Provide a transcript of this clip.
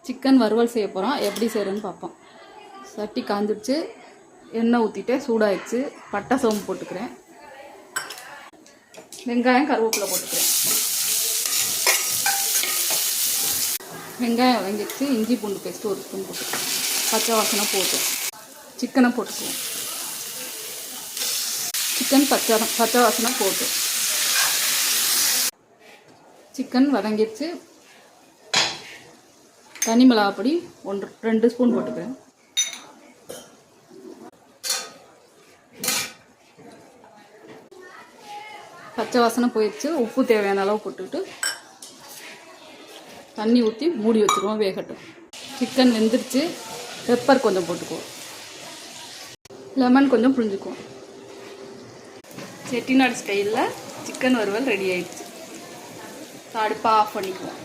Chicken வறுவல் செய்ய போகிறோம். எப்படி செய்கிறோன்னு பார்ப்போம். சட்டி காஞ்சிடுச்சு, எண்ணெய் ஊற்றிட்டு சூடாகிடுச்சு. பட்டை சோம்பு போட்டுக்கிறேன், வெங்காயம் கருவேப்பிலை போட்டுக்கிறேன். வெங்காயம் வதங்கிடுச்சு, இஞ்சி பூண்டு பேஸ்ட்டு ஒரு ஸ்பூன் போட்டுக்கிறேன். பச்சை வாசனை போட்டு சிக்கனை போட்டுக்குவோம். சிக்கன் பச்சை வாசனை போட்டு சிக்கன் வதங்கிடுச்சு. தனி மிளகாப்பொடி 2 ஸ்பூன் போட்டுக்கிறேன். பச்சை வாசனை போயிடுச்சு. உப்பு தேவையான அளவு போட்டுக்கிட்டு தண்ணி ஊற்றி மூடி வச்சுருவோம், வேகட்டும். சிக்கன் வெந்துருச்சு. பெப்பர் கொஞ்சம் போட்டுக்குவோம், லெமன் கொஞ்சம் புழிஞ்சுக்குவோம். செட்டிநாடு ஸ்டைலில் சிக்கன் வறுவல் ரெடி ஆயிடுச்சு. அடுப்பை ஆஃப் பண்ணிக்குவோம்.